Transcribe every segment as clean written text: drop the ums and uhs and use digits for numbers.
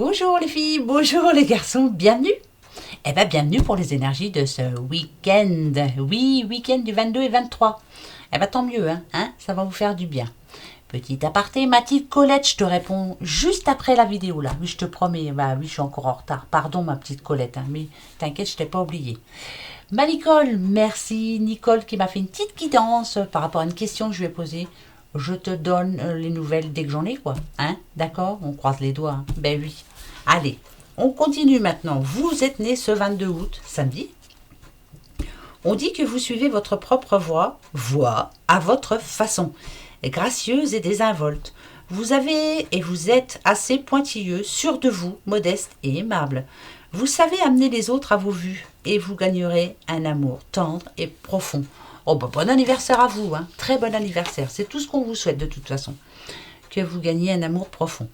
Bonjour les filles, bonjour les garçons, bienvenue. Eh bien, bienvenue pour les énergies de ce week-end. Oui, week-end du 22 et 23. Eh bien, tant mieux, hein, ça va vous faire du bien. Petit aparté, ma petite Colette, je te réponds juste après la vidéo là. Oui, je te promets, bah oui, je suis encore en retard. Pardon ma petite Colette, mais t'inquiète, je t'ai pas oublié. Ma Nicole, merci Nicole qui m'a fait une petite guidance par rapport à une question que je lui ai posée. Je te donne les nouvelles dès que j'en ai, quoi. Hein, d'accord? On croise les doigts. Hein. Ben oui. Allez, on continue maintenant. Vous êtes né ce 22 août, samedi. On dit que vous suivez votre propre voie à votre façon, gracieuse et désinvolte. Vous avez et vous êtes assez pointilleux, sûr de vous, modeste et aimable. Vous savez amener les autres à vos vues et vous gagnerez un amour tendre et profond. Oh bah bon anniversaire à vous, hein. Très bon anniversaire, c'est tout ce qu'on vous souhaite de toute façon. Que vous gagniez un amour profond.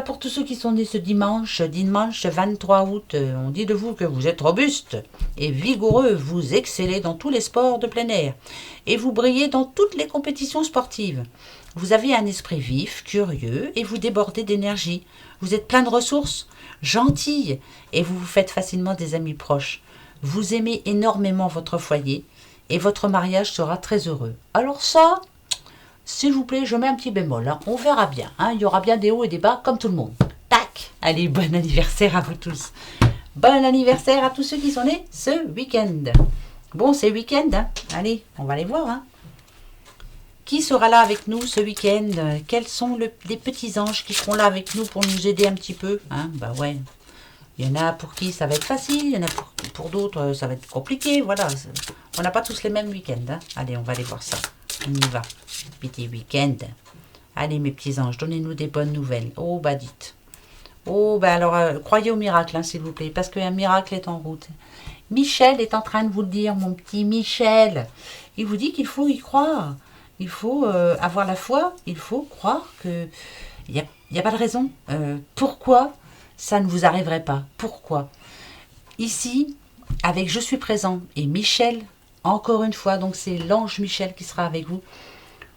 Pour tous ceux qui sont nés ce dimanche 23 août, on dit de vous que vous êtes robuste et vigoureux, vous excellez dans tous les sports de plein air et vous brillez dans toutes les compétitions sportives. Vous avez un esprit vif, curieux et vous débordez d'énergie. Vous êtes plein de ressources, gentille et vous vous faites facilement des amis proches. Vous aimez énormément votre foyer et votre mariage sera très heureux. Alors ça, s'il vous plaît, je mets un petit bémol. Hein. On verra bien. Hein. Il y aura bien des hauts et des bas comme tout le monde. Tac. Allez, bon anniversaire à vous tous. Bon anniversaire à tous ceux qui sont nés ce week-end. Bon, c'est week-end. Hein. Allez, on va les voir. Hein. Qui sera là avec nous ce week-end? Quels sont les petits anges qui seront là avec nous pour nous aider un petit peu? Hein. Bah ouais. Il y en a pour qui ça va être facile, il y en a pour d'autres ça va être compliqué. Voilà, on n'a pas tous les mêmes week-ends. Hein. Allez, on va aller voir ça. On y va. Petit week-end. Allez, mes petits anges, donnez-nous des bonnes nouvelles. Oh, bah dites. Oh, bah alors, croyez au miracle, hein, s'il vous plaît, parce qu'un miracle est en route. Michel est en train de vous le dire, mon petit Michel. Il vous dit qu'il faut y croire. Il faut avoir la foi. Il faut croire que il n'y a pas de raison. Pourquoi ça ne vous arriverait pas? Pourquoi? Ici, avec Je suis présent et Michel, encore une fois, donc c'est l'ange Michel qui sera avec vous,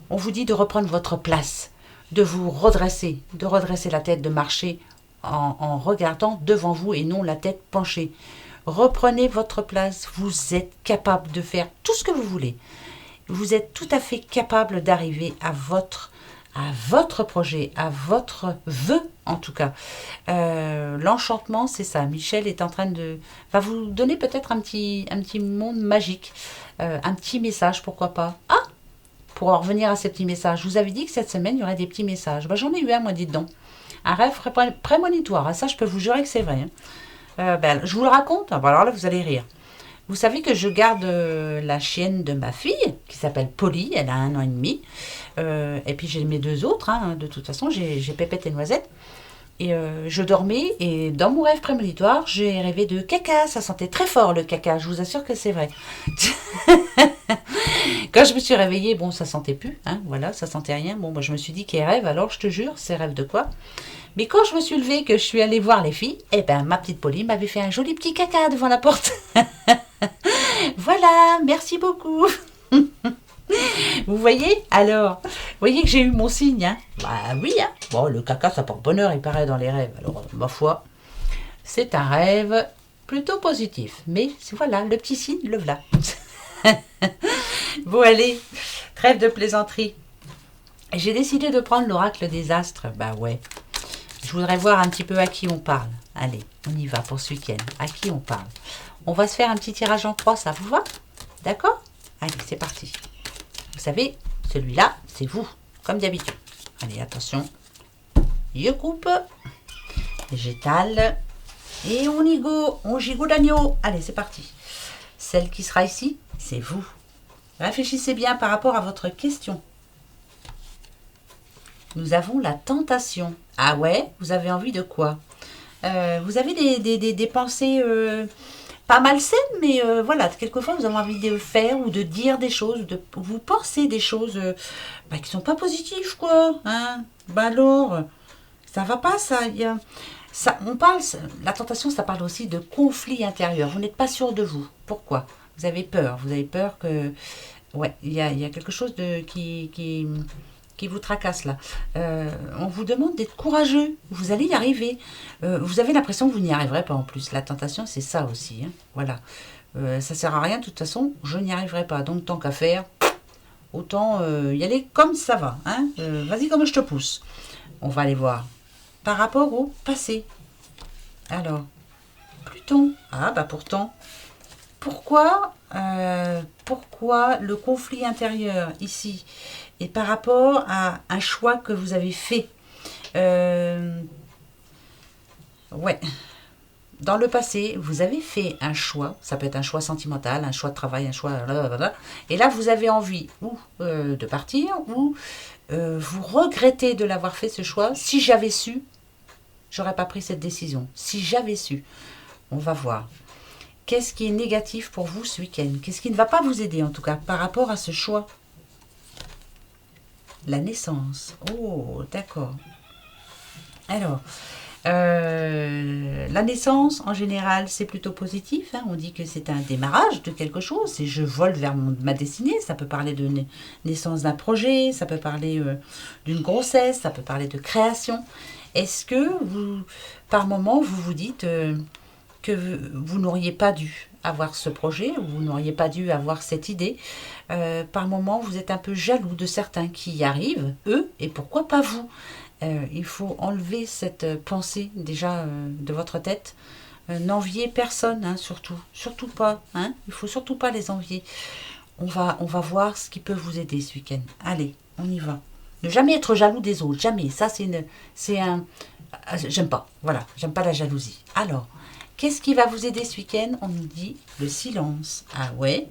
on vous dit de reprendre votre place, de vous redresser, la tête, de marcher en regardant devant vous et non la tête penchée. Reprenez votre place, vous êtes capable de faire tout ce que vous voulez. Vous êtes tout à fait capable d'arriver à votre projet, à votre vœu en tout cas. L'enchantement, c'est ça. Michel est en train va vous donner peut-être un petit monde magique, un petit message, pourquoi pas. Ah, pour en revenir à ces petits messages, je vous avais dit que cette semaine, il y aurait des petits messages. J'en ai eu un, moi, dites donc. Un rêve prémonitoire. Ça, je peux vous jurer que c'est vrai. Hein. Je vous le raconte. Alors là, vous allez rire. Vous savez que je garde la chienne de ma fille, qui s'appelle Polly, elle a 1 an et demi. Et puis j'ai mes 2 autres, hein, de toute façon, j'ai Pépette et Noisette. Et je dormais, et dans mon rêve prémonitoire, j'ai rêvé de caca. Ça sentait très fort le caca, je vous assure que c'est vrai. Quand je me suis réveillée, bon, ça sentait plus, hein, voilà, ça sentait rien. Bon, moi je me suis dit qu'il rêve, alors je te jure, c'est rêve de quoi? Mais quand je me suis levée, que je suis allée voir les filles, eh ben ma petite Polly m'avait fait un joli petit caca devant la porte. Voilà, merci beaucoup. Vous voyez? Alors, vous voyez que j'ai eu mon signe, hein? Bah oui, hein? Bon, le caca, ça porte bonheur, il paraît, dans les rêves. Alors, ma foi, c'est un rêve plutôt positif. Mais voilà, le petit signe, le voilà. Bon, allez, trêve de plaisanterie. J'ai décidé de prendre l'oracle des astres. Bah ouais. Je voudrais voir un petit peu à qui on parle. Allez, on y va pour ce week-end. À qui on parle? On va se faire un petit tirage en 3, ça vous va? D'accord? Allez, c'est parti. Vous savez, celui-là, c'est vous, comme d'habitude. Allez, attention. Je coupe. J'étale. Et on y go. On gigot d'agneau. Allez, c'est parti. Celle qui sera ici, c'est vous. Réfléchissez bien par rapport à votre question. Nous avons la tentation. Ah ouais? Vous avez envie de quoi? Vous avez des pensées pas malsaines, mais voilà, quelquefois vous avez envie de faire ou de dire des choses, vous pensez des choses qui sont pas positives, quoi. Hein? Alors, ça va pas, ça. La tentation, ça parle aussi de conflit intérieur. Vous n'êtes pas sûr de vous. Pourquoi? Vous avez peur. Vous avez peur que... Ouais, il y a quelque chose qui vous tracasse là. On vous demande d'être courageux. Vous allez y arriver. Vous avez l'impression que vous n'y arriverez pas en plus. La tentation, c'est ça aussi. Hein. Voilà. Ça sert à rien. De toute façon, je n'y arriverai pas. Donc, tant qu'à faire, autant y aller comme ça va. Hein. Vas-y, comme je te pousse. On va aller voir. Par rapport au passé. Alors, Pluton. Ah, bah pourtant. Pourquoi le conflit intérieur ici et par rapport à un choix que vous avez fait ouais, dans le passé, vous avez fait un choix, ça peut être un choix sentimental, un choix de travail, un choix... Et là, vous avez envie ou de partir ou vous regrettez de l'avoir fait ce choix. Si j'avais su, j'aurais pas pris cette décision. Si j'avais su, on va voir. Qu'est-ce qui est négatif pour vous ce week-end? Qu'est-ce qui ne va pas vous aider, en tout cas, par rapport à ce choix? La naissance. Oh, d'accord. Alors, la naissance, en général, c'est plutôt positif. Hein. On dit que c'est un démarrage de quelque chose. C'est je vole vers ma destinée. Ça peut parler de naissance d'un projet, ça peut parler d'une grossesse, ça peut parler de création. Est-ce que vous, par moment, vous vous dites... que vous n'auriez pas dû avoir ce projet, ou vous n'auriez pas dû avoir cette idée. Par moment, vous êtes un peu jaloux de certains qui y arrivent, eux, et pourquoi pas vous. Il faut enlever cette pensée déjà de votre tête. N'enviez personne, hein, surtout pas. Hein, il faut surtout pas les envier. On va voir ce qui peut vous aider ce week-end. Allez, on y va. Ne jamais être jaloux des autres, jamais. Ça, c'est un... J'aime pas, voilà, j'aime pas la jalousie. Alors, qu'est-ce qui va vous aider ce week-end? On nous dit le silence. Ah ouais.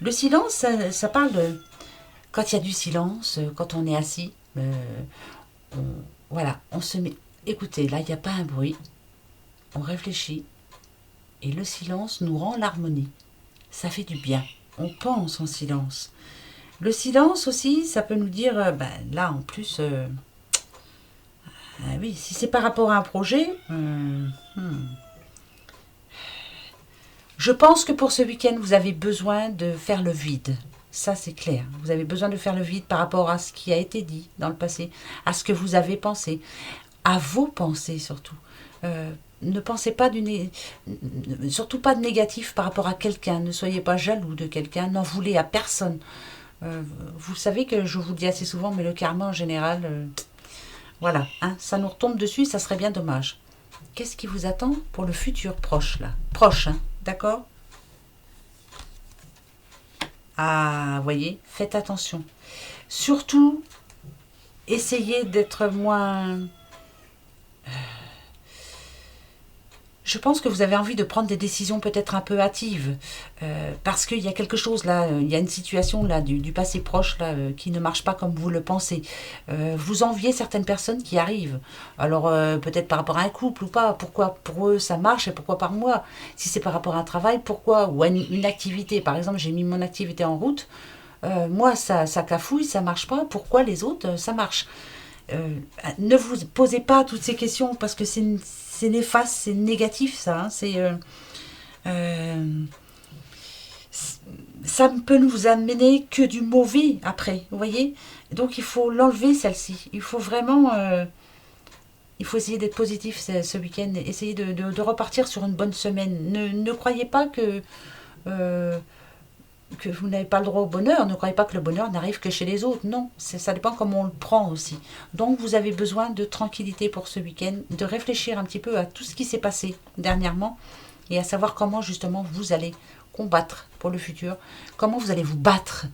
Le silence, ça parle de... Quand il y a du silence, quand on est assis, voilà, on se met... Écoutez, là, il n'y a pas un bruit. On réfléchit. Et le silence nous rend l'harmonie. Ça fait du bien. On pense en silence. Le silence aussi, ça peut nous dire... là, en plus... ah oui, si c'est par rapport à un projet... Je pense que pour ce week-end, vous avez besoin de faire le vide. Ça, c'est clair. Vous avez besoin de faire le vide par rapport à ce qui a été dit dans le passé, à ce que vous avez pensé, à vos pensées surtout. Ne pensez pas surtout pas de négatif par rapport à quelqu'un. Ne soyez pas jaloux de quelqu'un. N'en voulez à personne. Vous savez que je vous le dis assez souvent, mais le karma en général, voilà, hein, ça nous retombe dessus, ça serait bien dommage. Qu'est-ce qui vous attend pour le futur proche, là? Proche, hein, d'accord? Ah, vous voyez, faites attention. Surtout, essayez d'être moins... Je pense que vous avez envie de prendre des décisions peut-être un peu hâtives, parce qu'il y a quelque chose là, il y a une situation là du passé proche là qui ne marche pas comme vous le pensez. Vous enviez certaines personnes qui arrivent. Alors peut-être par rapport à un couple ou pas. Pourquoi pour eux ça marche et pourquoi par moi? Si c'est par rapport à un travail, pourquoi? Ou à une activité. Par exemple, j'ai mis mon activité en route. Moi ça cafouille, ça marche pas. Pourquoi les autres ça marche? Ne vous posez pas toutes ces questions parce que c'est néfaste, c'est négatif ça. Hein, ça ne peut nous amener que du mauvais après, vous voyez. Donc il faut l'enlever celle-ci. Il faut vraiment... il faut essayer d'être positif ce week-end. Essayer de repartir sur une bonne semaine. Ne croyez pas que vous n'avez pas le droit au bonheur. Ne croyez pas que le bonheur n'arrive que chez les autres. Non, ça dépend comment on le prend aussi. Donc vous avez besoin de tranquillité pour ce week-end, de réfléchir un petit peu à tout ce qui s'est passé dernièrement et à savoir comment justement vous allez combattre pour le futur, comment vous allez vous battre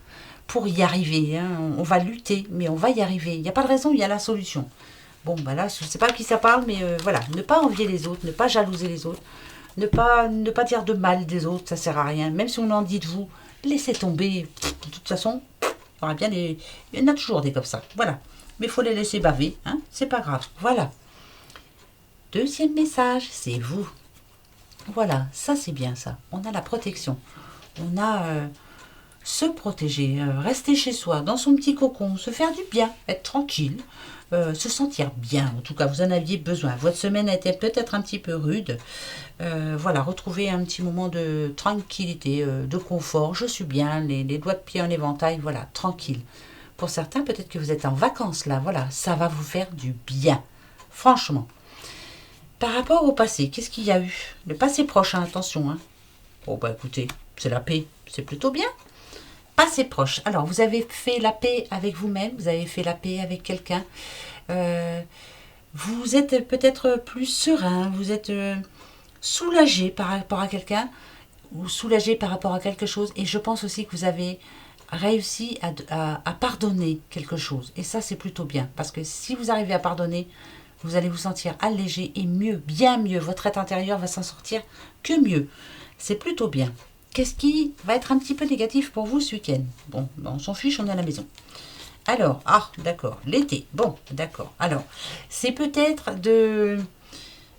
pour y arriver. Hein. On va lutter, mais on va y arriver. Il n'y a pas de raison, il y a la solution. Bon, ben là, je ne sais pas à qui ça parle, mais voilà, ne pas envier les autres, ne pas jalouser les autres, ne pas dire de mal des autres, ça ne sert à rien. Même si on en dit de vous, laissez tomber. De toute façon, il y en a toujours des comme ça. Voilà. Mais il faut les laisser baver. Hein. C'est pas grave. Voilà. Deuxième message, c'est vous. Voilà. Ça, c'est bien ça. On a la protection. On a se protéger. Rester chez soi, dans son petit cocon. Se faire du bien. Être tranquille. Se sentir bien. En tout cas, vous en aviez besoin. Votre semaine était peut-être un petit peu rude. Voilà, retrouver un petit moment de tranquillité, de confort. Je suis bien, les doigts de pied en éventail, voilà, tranquille. Pour certains, peut-être que vous êtes en vacances là. Voilà, ça va vous faire du bien. Franchement. Par rapport au passé, qu'est-ce qu'il y a eu? Le passé proche, hein, attention. Hein. Bon, bah écoutez, c'est la paix. C'est plutôt bien. Passé proche. Alors, vous avez fait la paix avec vous-même. Vous avez fait la paix avec quelqu'un. Vous êtes peut-être plus serein. Vous êtes soulagé par rapport à quelqu'un. Ou soulagé par rapport à quelque chose. Et je pense aussi que vous avez réussi à pardonner quelque chose. Et ça, c'est plutôt bien. Parce que si vous arrivez à pardonner, vous allez vous sentir allégé et mieux, bien mieux. Votre être intérieur va s'en sortir que mieux. C'est plutôt bien. Qu'est-ce qui va être un petit peu négatif pour vous ce week-end? Bon, on s'en fiche, on est à la maison. Alors, d'accord, l'été. Bon, d'accord. Alors, c'est peut-être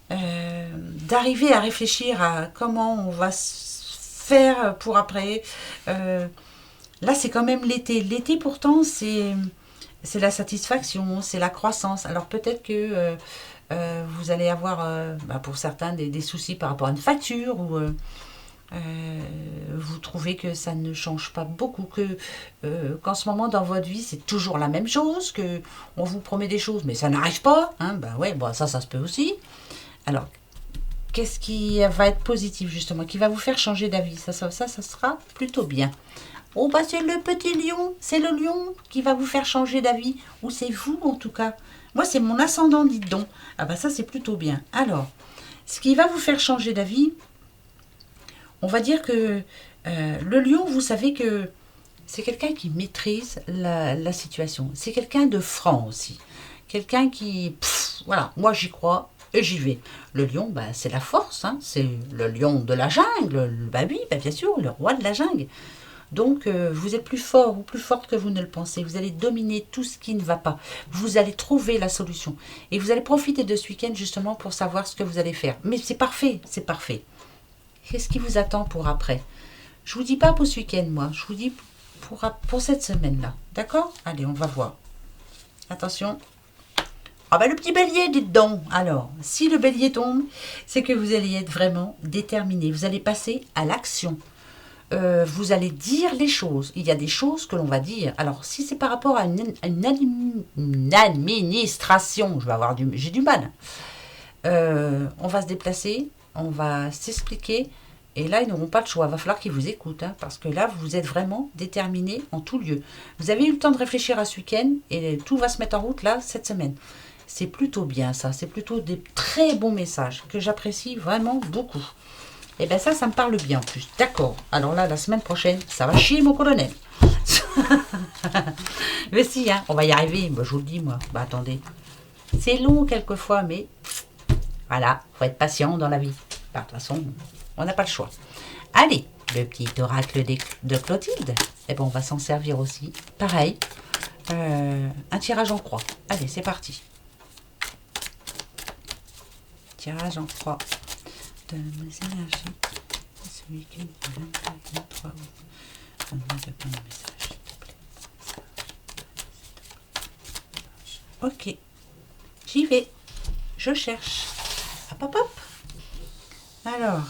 d'arriver à réfléchir à comment on va faire pour après. Là, c'est quand même l'été. L'été, pourtant, c'est la satisfaction, c'est la croissance. Alors, peut-être que vous allez avoir, pour certains, des soucis par rapport à une facture ou vous trouvez que ça ne change pas beaucoup, qu'en ce moment dans votre vie c'est toujours la même chose, que on vous promet des choses mais ça n'arrive pas, hein, ça se peut aussi. Alors qu'est-ce qui va être positif justement, qui va vous faire changer d'avis? Ça sera plutôt bien. Oh c'est le petit lion, c'est le lion qui va vous faire changer d'avis, ou c'est vous en tout cas. Moi c'est mon ascendant, dites donc. Ça c'est plutôt bien. Alors ce qui va vous faire changer d'avis, on va dire que le lion, vous savez que c'est quelqu'un qui maîtrise la situation. C'est quelqu'un de franc aussi. Quelqu'un qui, voilà, moi j'y crois et j'y vais. Le lion, c'est la force, hein, c'est le lion de la jungle. Oui, bien sûr, le roi de la jungle. Donc, vous êtes plus fort ou plus forte que vous ne le pensez. Vous allez dominer tout ce qui ne va pas. Vous allez trouver la solution. Et vous allez profiter de ce week-end justement pour savoir ce que vous allez faire. Mais c'est parfait, c'est parfait. Qu'est-ce qui vous attend pour après? Je vous dis pas pour ce week-end, moi. Je vous dis pour cette semaine-là. D'accord? Allez, on va voir. Attention. Le petit bélier, dites donc. Alors, si le bélier tombe, c'est que vous allez être vraiment déterminé. Vous allez passer à l'action. Vous allez dire les choses. Il y a des choses que l'on va dire. Alors, si c'est par rapport à une administration, j'ai du mal. On va se déplacer. On va s'expliquer et là ils n'auront pas le choix, il va falloir qu'ils vous écoutent, hein, parce que là vous êtes vraiment déterminés en tout lieu. Vous avez eu le temps de réfléchir à ce week-end et tout va se mettre en route là cette semaine. C'est plutôt bien ça, c'est plutôt des très bons messages que j'apprécie vraiment beaucoup. Et bien ça me parle bien en plus, d'accord. Alors là la semaine prochaine ça va chier mon colonel. Mais si, hein, on va y arriver, je vous le dis moi. Attendez, c'est long quelquefois mais... Voilà, faut être patient dans la vie. De toute façon, on n'a pas le choix. Allez, le petit oracle de Clotilde. On va s'en servir aussi. Pareil, un tirage en croix. Allez, c'est parti. Tirage en croix de mes énergies. Ce week-end du 23 août. Donne-moi de plein de messages, s'il te plaît. Ok, j'y vais. Je cherche. Hop. Alors.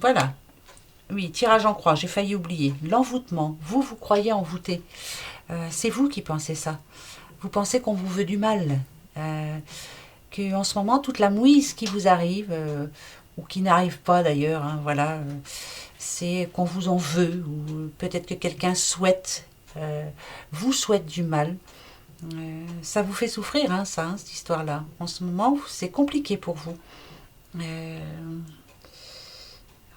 Voilà. Oui, tirage en croix, j'ai failli oublier. L'envoûtement. Vous croyez envoûté. C'est vous qui pensez ça. Vous pensez qu'on vous veut du mal. Qu'en ce moment, toute la mouise qui vous arrive, ou qui n'arrive pas d'ailleurs, hein, voilà, c'est qu'on vous en veut, ou peut-être que quelqu'un vous souhaite du mal. Ça vous fait souffrir, hein, ça, hein, cette histoire-là. En ce moment, c'est compliqué pour vous.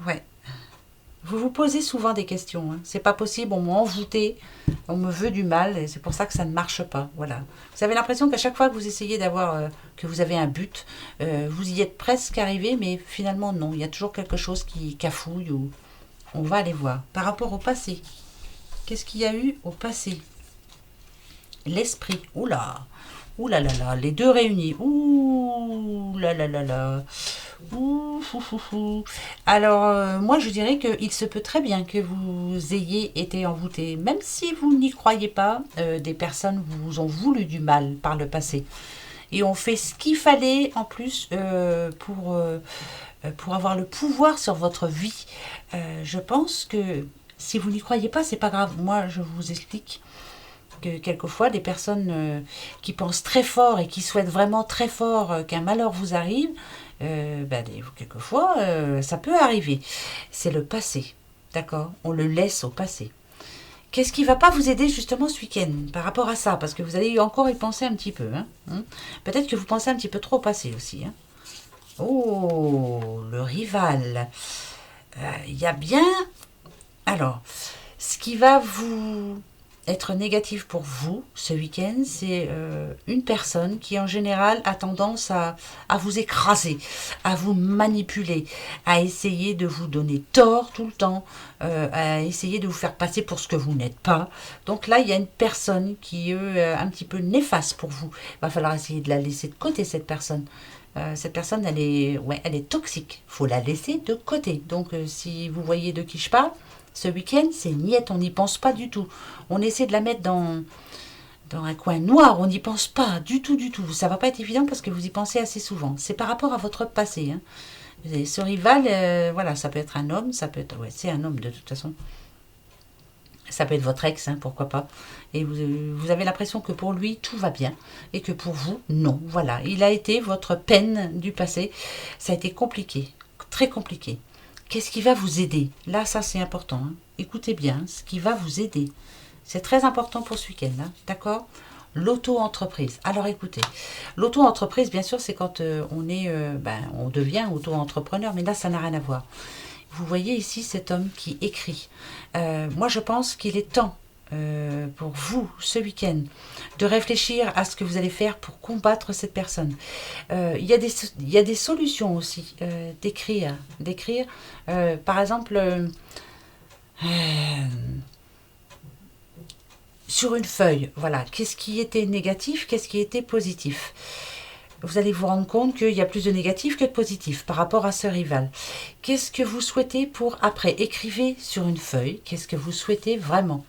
Ouais. Vous vous posez souvent des questions. Hein. C'est pas possible, on m'a envoûté, on me veut du mal, et c'est pour ça que ça ne marche pas. Voilà. Vous avez l'impression qu'à chaque fois que vous essayez d'avoir, que vous avez un but, vous y êtes presque arrivé, mais finalement non. Il y a toujours quelque chose qui cafouille, ou on va aller voir. Par rapport au passé, qu'est-ce qu'il y a eu au passé? L'esprit, oula, là, les deux réunis, ouh là là là là, ouh. Alors, moi je dirais qu'il se peut très bien que vous ayez été envoûté, même si vous n'y croyez pas, des personnes vous ont voulu du mal par le passé, et ont fait ce qu'il fallait en plus pour pour avoir le pouvoir sur votre vie. Je pense que si vous n'y croyez pas, c'est pas grave. Moi, je vous explique que quelquefois, des personnes qui pensent très fort et qui souhaitent vraiment très fort qu'un malheur vous arrive, quelquefois, ça peut arriver. C'est le passé, d'accord? On le laisse au passé. Qu'est-ce qui ne va pas vous aider justement ce week-end par rapport à ça? Parce que vous allez encore y penser un petit peu. Peut-être que vous pensez un petit peu trop au passé aussi. Oh, le rival. Il y a bien... Alors, ce qui va vous être négatif pour vous ce week-end, c'est une personne qui en général a tendance à vous écraser, à vous manipuler, à essayer de vous donner tort tout le temps, à essayer de vous faire passer pour ce que vous n'êtes pas. Donc là, il y a une personne qui est un petit peu néfaste pour vous. Il va falloir essayer de la laisser de côté, cette personne. Cette personne, elle est toxique. Il faut la laisser de côté. Donc, si vous voyez de qui je parle, ce week-end, c'est niette, on n'y pense pas du tout. On essaie de la mettre dans un coin noir, on n'y pense pas du tout, du tout. Ça va pas être évident parce que vous y pensez assez souvent. C'est par rapport à votre passé. Et ce rival, voilà, ça peut être un homme, ça peut être... Ouais, c'est un homme de toute façon. Ça peut être votre ex, pourquoi pas. Et vous avez l'impression que pour lui, tout va bien. Et que pour vous, non. Voilà, il a été votre peine du passé. Ça a été compliqué, très compliqué. Qu'est-ce qui va vous aider? Là, ça c'est important. Écoutez bien, ce qui va vous aider. C'est très important pour ce week-end, d'accord? L'auto-entreprise. Alors écoutez, l'auto-entreprise, bien sûr, c'est quand on devient auto-entrepreneur, mais là, ça n'a rien à voir. Vous voyez ici cet homme qui écrit. Moi, je pense qu'il est temps pour vous, ce week-end, de réfléchir à ce que vous allez faire pour combattre cette personne. Il y a des solutions aussi, d'écrire. Par exemple, sur une feuille, voilà, qu'est-ce qui était négatif, qu'est-ce qui était positif. Vous allez vous rendre compte qu'il y a plus de négatif que de positif par rapport à ce rival. Qu'est-ce que vous souhaitez pour après? Écrivez sur une feuille, qu'est-ce que vous souhaitez vraiment,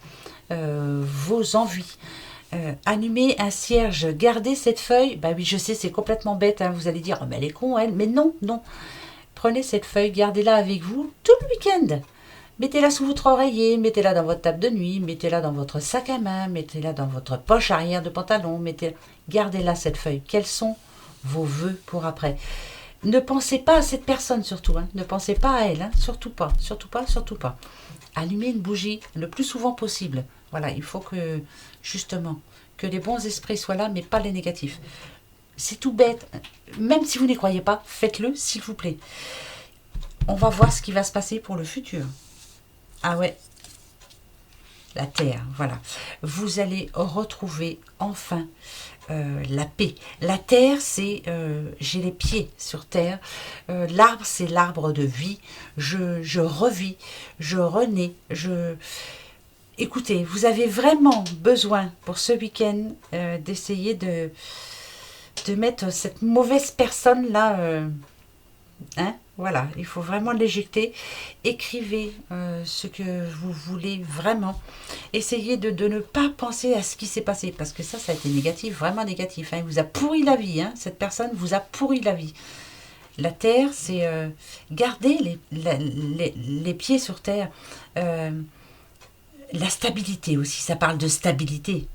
vos envies. Allumez un cierge, gardez cette feuille. Bah oui, je sais, c'est complètement bête, vous allez dire, oh, mais elle est con, elle. Mais non. Prenez cette feuille, gardez-la avec vous tout le week-end. Mettez-la sous votre oreiller, mettez-la dans votre table de nuit, mettez-la dans votre sac à main, mettez-la dans votre poche arrière de pantalon, gardez-la cette feuille. Quels sont vos vœux pour après? Ne pensez pas à cette personne surtout, ne pensez pas à elle, surtout pas. Allumez une bougie le plus souvent possible. Voilà, il faut que, justement, que les bons esprits soient là, mais pas les négatifs. C'est tout bête. Même si vous n'y croyez pas, faites-le, s'il vous plaît. On va voir ce qui va se passer pour le futur. Ah ouais, la terre, voilà. Vous allez retrouver enfin la paix. La terre, c'est j'ai les pieds sur terre. L'arbre, c'est l'arbre de vie. Je revis, je renais, Écoutez, vous avez vraiment besoin pour ce week-end d'essayer de mettre cette mauvaise personne-là... Voilà, il faut vraiment l'éjecter. Écrivez ce que vous voulez vraiment. Essayez de ne pas penser à ce qui s'est passé, parce que ça a été négatif, vraiment négatif. Il vous a pourri la vie, cette personne vous a pourri la vie. La terre, c'est garder les pieds sur terre. La stabilité aussi, ça parle de stabilité.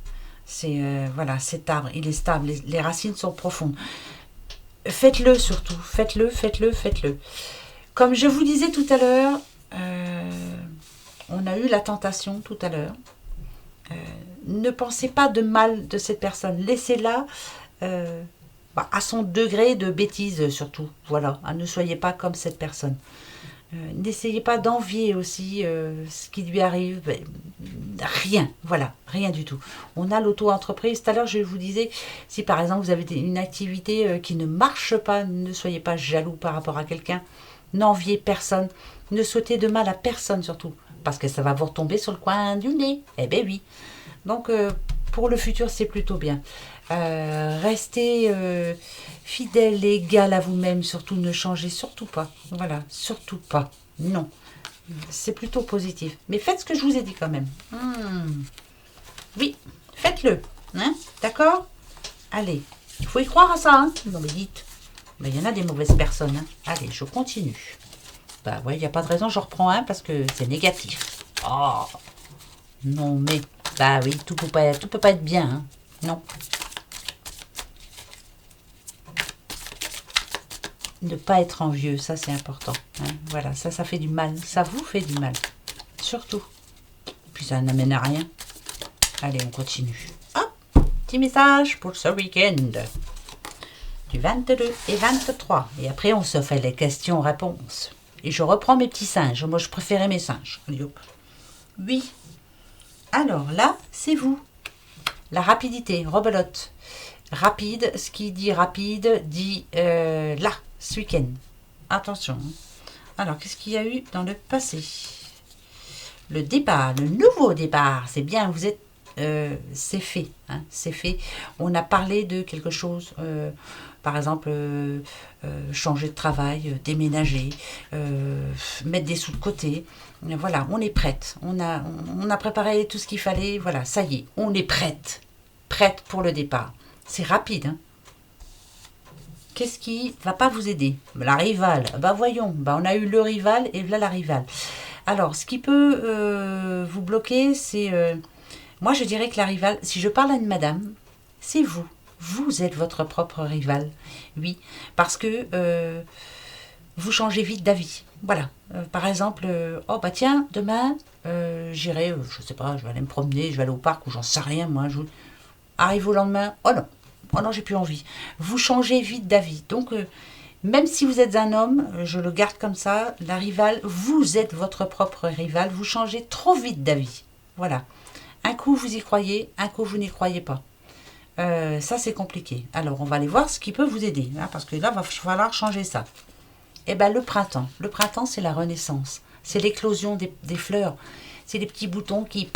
C'est voilà, cet arbre, il est stable, les racines sont profondes. Faites-le surtout, faites-le. Comme je vous disais tout à l'heure, on a eu la tentation tout à l'heure. Ne pensez pas de mal de cette personne. Laissez-la à son degré de bêtise surtout. Voilà, ne soyez pas comme cette personne. N'essayez pas d'envier aussi ce qui lui arrive. Rien, voilà, rien du tout. On a l'auto-entreprise. Tout à l'heure, je vous disais, si par exemple vous avez une activité qui ne marche pas, ne soyez pas jaloux par rapport à quelqu'un. N'enviez personne. Ne souhaitez de mal à personne surtout. Parce que ça va vous retomber sur le coin du nez. Eh ben oui. Donc, pour le futur, c'est plutôt bien. Restez fidèle et égal à vous-même, surtout ne changez surtout pas. Voilà, surtout pas. Non. C'est plutôt positif. Mais faites ce que je vous ai dit quand même. Oui, faites-le. D'accord? Allez, il faut y croire à ça. Non mais dites. Mais il y en a des mauvaises personnes. Hein. Allez, je continue. Bah ouais, il n'y a pas de raison, je reprends un parce que c'est négatif. Oh non mais, bah oui, tout peut pas être bien. Hein. Non. Ne pas être envieux, ça c'est important. Hein. Voilà, ça fait du mal. Ça vous fait du mal. Surtout. Puis ça n'amène à rien. Allez, on continue. Hop, petit message pour ce week-end. Du 22 et 23. Et après, on se fait les questions-réponses. Et je reprends mes petits singes. Moi, je préférais mes singes. Allez, hop. Oui. Alors là, c'est vous. La rapidité, rebelote. Rapide, ce qui dit rapide dit là, ce week-end. Attention. Alors, qu'est-ce qu'il y a eu dans le passé? Le départ, le nouveau départ. C'est bien, vous êtes... c'est fait. Hein, c'est fait. On a parlé de quelque chose... par exemple, changer de travail, déménager, mettre des sous de côté. Voilà, on est prête. On a préparé tout ce qu'il fallait. Voilà, ça y est, on est prête. Prête pour le départ. C'est rapide. Hein. Qu'est-ce qui va pas vous aider? La rivale. Bah voyons, bah, on a eu le rival et là la rivale. Alors, ce qui peut vous bloquer, c'est... moi, je dirais que la rivale, si je parle à une madame, c'est vous. Vous êtes votre propre rival. Oui, parce que vous changez vite d'avis. Voilà. Par exemple, oh bah tiens, demain, j'irai, je sais pas, je vais aller me promener, je vais aller au parc ou j'en sais rien, moi. Arrive au lendemain, oh non, j'ai plus envie. Vous changez vite d'avis. Donc, même si vous êtes un homme, je le garde comme ça, la rivale, vous êtes votre propre rival, vous changez trop vite d'avis. Voilà. Un coup, vous y croyez, un coup, vous n'y croyez pas. Ça, c'est compliqué. Alors, on va aller voir ce qui peut vous aider. Hein, parce que là, il va falloir changer ça. Eh bien, le printemps. Le printemps, c'est la renaissance. C'est l'éclosion des fleurs. C'est les petits boutons qui...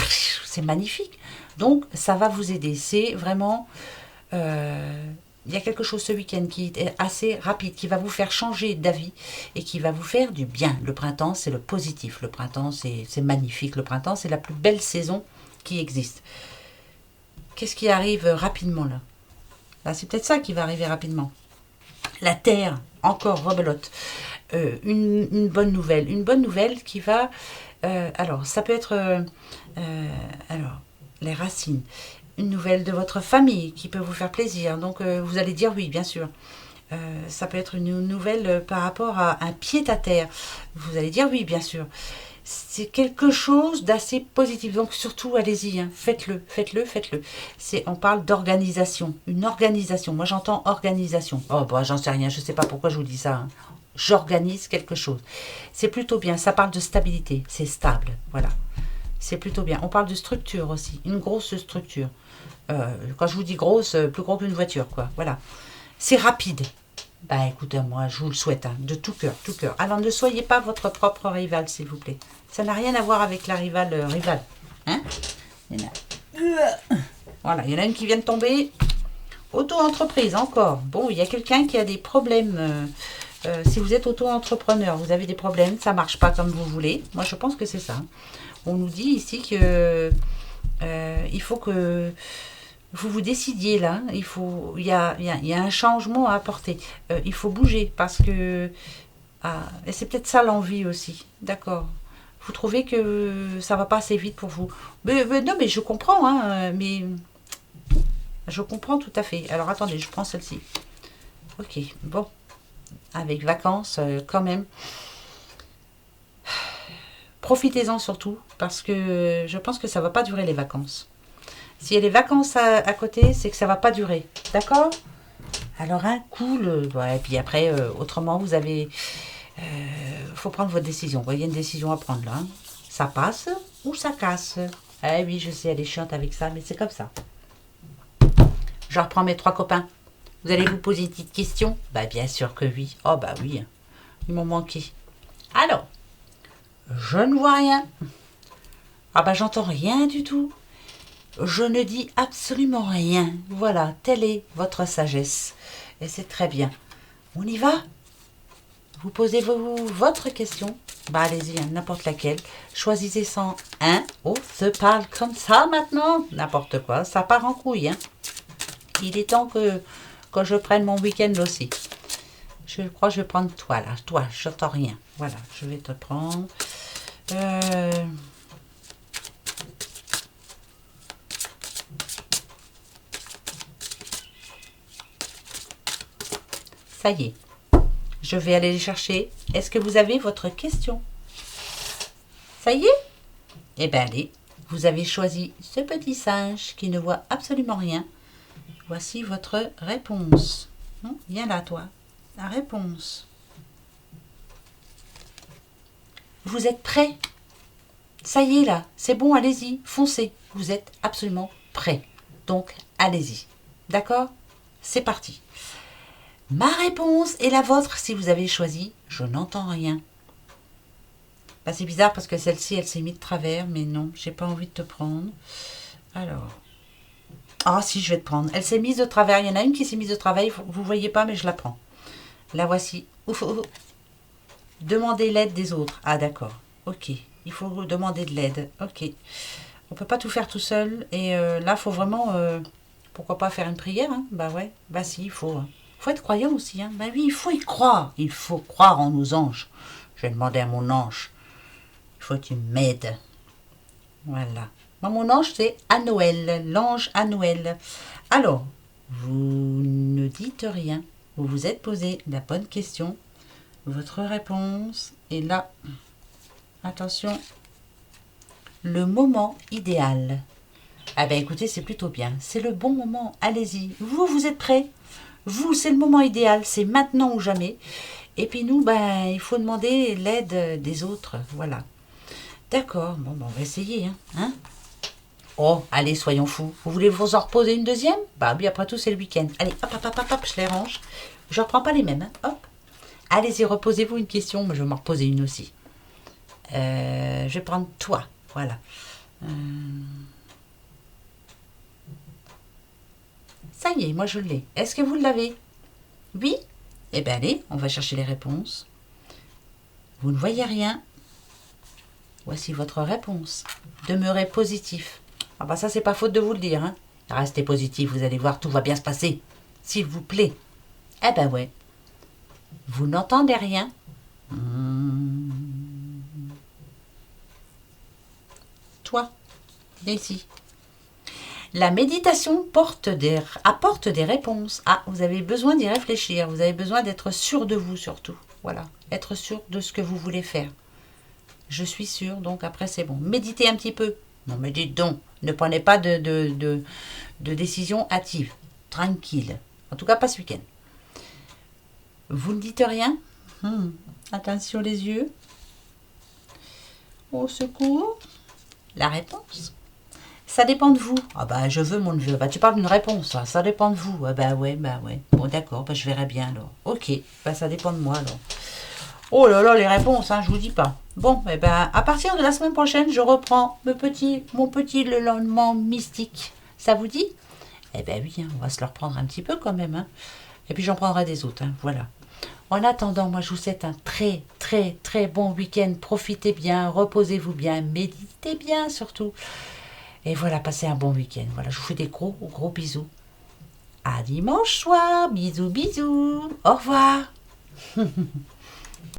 C'est magnifique. Donc, ça va vous aider. C'est vraiment... il y a quelque chose ce week-end qui est assez rapide, qui va vous faire changer d'avis et qui va vous faire du bien. Le printemps, c'est le positif. Le printemps, c'est magnifique. Le printemps, c'est la plus belle saison qui existe. Qu'est-ce qui arrive rapidement là? Là, c'est peut-être ça qui va arriver rapidement. La Terre, encore rebelote. Une bonne nouvelle. Une bonne nouvelle qui va... alors, ça peut être... alors, les racines. Une nouvelle de votre famille qui peut vous faire plaisir. Donc, vous allez dire oui, bien sûr. Ça peut être une nouvelle par rapport à un pied-à-terre. Vous allez dire oui, bien sûr. C'est quelque chose d'assez positif. Donc, surtout, allez-y, hein, faites-le. On parle d'organisation. Une organisation. Moi, j'entends organisation. Oh, bah, j'en sais rien. Je ne sais pas pourquoi je vous dis ça. Hein. J'organise quelque chose. C'est plutôt bien. Ça parle de stabilité. C'est stable. Voilà. C'est plutôt bien. On parle de structure aussi. Une grosse structure. Quand je vous dis grosse, plus gros qu'une voiture, quoi. Voilà. C'est rapide. Bah écoutez, moi, je vous le souhaite, hein, de tout cœur, tout cœur. Alors, ne soyez pas votre propre rival, s'il vous plaît. Ça n'a rien à voir avec la rivale. Hein? Voilà, il y en a une qui vient de tomber. Auto-entreprise, encore. Bon, il y a quelqu'un qui a des problèmes. Si vous êtes auto-entrepreneur, vous avez des problèmes, ça ne marche pas comme vous voulez. Moi, je pense que c'est ça. On nous dit ici que il faut que vous vous décidiez là. Il y a un changement à apporter. Il faut bouger parce que... et c'est peut-être ça l'envie aussi. D'accord. Vous trouvez que ça va pas assez vite pour vous. Mais non, mais je comprends. Hein, mais je comprends tout à fait. Alors, attendez, je prends celle-ci. Ok, bon. Avec vacances, quand même. Profitez-en surtout, parce que je pense que ça ne va pas durer les vacances. S'il y a les vacances à côté, c'est que ça ne va pas durer. D'accord? Alors, un coup, et puis après, autrement, vous avez... faut prendre votre décision. Vous voyez, une décision à prendre là. Hein. Ça passe ou ça casse? Eh oui, je sais, elle est chiante avec ça, mais c'est comme ça. Je reprends mes 3 copains. Vous allez vous poser une petite question? Bah, bien sûr que oui. Oh, bah oui. Ils m'ont manqué. Alors, je ne vois rien. Ah, bah, j'entends rien du tout. Je ne dis absolument rien. Voilà, telle est votre sagesse. Et c'est très bien. On y va? Vous posez-vous votre question? Bah, allez-y, hein, n'importe laquelle. Choisissez 101. Oh, se parle comme ça maintenant? N'importe quoi, ça part en couille. Hein. Il est temps que je prenne mon week-end aussi. Je crois que je vais prendre toi, là. Toi, j'entends rien. Voilà, je vais te prendre. Ça y est. Je vais aller les chercher. Est-ce que vous avez votre question? Ça y est? Eh bien, allez. Vous avez choisi ce petit singe qui ne voit absolument rien. Voici votre réponse. Viens là, toi. La réponse. Vous êtes prêts? Ça y est, là. C'est bon, allez-y. Foncez. Vous êtes absolument prêts. Donc, allez-y. D'accord? C'est parti. Ma réponse et la vôtre, si vous avez choisi, je n'entends rien. Bah, c'est bizarre parce que celle-ci, elle s'est mise de travers, mais non, j'ai pas envie de te prendre. Alors. Ah si, je vais te prendre. Elle s'est mise de travers. Il y en a une qui s'est mise de travers. Vous voyez pas, mais je la prends. La voici. Ouf, ouf. Demandez l'aide des autres. Ah d'accord. Ok. Il faut demander de l'aide. Ok. On peut pas tout faire tout seul. Et là, il faut vraiment... pourquoi pas faire une prière, hein? Bah ouais. Bah si, il faut... faut être croyant aussi. Hein? Bah oui, il faut y croire. Il faut croire en nos anges. Je vais demander à mon ange. Il faut que tu m'aides. Voilà. Moi, mon ange, c'est à Noël. L'ange à Noël. Alors, vous ne dites rien. Vous vous êtes posé la bonne question. Votre réponse est là. Attention. Le moment idéal. Ah ben écoutez, c'est plutôt bien. C'est le bon moment. Allez-y. Vous êtes prêts? Vous, c'est le moment idéal. C'est maintenant ou jamais. Et puis nous, ben, il faut demander l'aide des autres. Voilà. D'accord. Bon, ben, on va essayer. Hein? Oh, allez, soyons fous. Vous voulez vous en reposer une deuxième? Bah oui, après tout, c'est le week-end. Allez, hop, hop, hop, hop, hop, je les range. Je ne reprends pas les mêmes. Hein. Hop. Allez-y, reposez-vous une question. Moi, je vais m'en reposer une aussi. Je vais prendre toi. Voilà. Ça y est, moi je l'ai. Est-ce que vous l'avez? Oui? Eh bien allez, on va chercher les réponses. Vous ne voyez rien? Voici votre réponse. Demeurez positif. Ah bah ça, c'est pas faute de vous le dire. Hein. Restez positif, vous allez voir, tout va bien se passer. S'il vous plaît. Eh ben ouais. Vous n'entendez rien? Toi, viens ici. La méditation apporte des réponses. Ah, vous avez besoin d'y réfléchir. Vous avez besoin d'être sûr de vous surtout. Voilà, être sûr de ce que vous voulez faire. Je suis sûre, donc après c'est bon. Méditez un petit peu. Non mais dites donc, ne prenez pas de décision hâtive. Tranquille. En tout cas, pas ce week-end. Vous ne dites rien? Attention les yeux. Au secours. La réponse? Ça dépend de vous. Ah bah je veux mon neveu. Bah tu parles d'une réponse, ça dépend de vous. Ah bah ouais. Bon d'accord, bah je verrai bien alors. Ok, bah ça dépend de moi alors. Oh là là, les réponses, hein, je vous dis pas. Bon, eh ben à partir de la semaine prochaine, je reprends mon petit le lendemain mystique. Ça vous dit? Eh ben oui, hein, on va se le reprendre un petit peu quand même. Hein. Et puis j'en prendrai des autres, hein, voilà. En attendant, moi je vous souhaite un très très très bon week-end. Profitez bien, reposez-vous bien, méditez bien surtout. Et voilà, passez un bon week-end. Voilà, je vous fais des gros gros bisous. À dimanche soir. Bisous, bisous. Au revoir.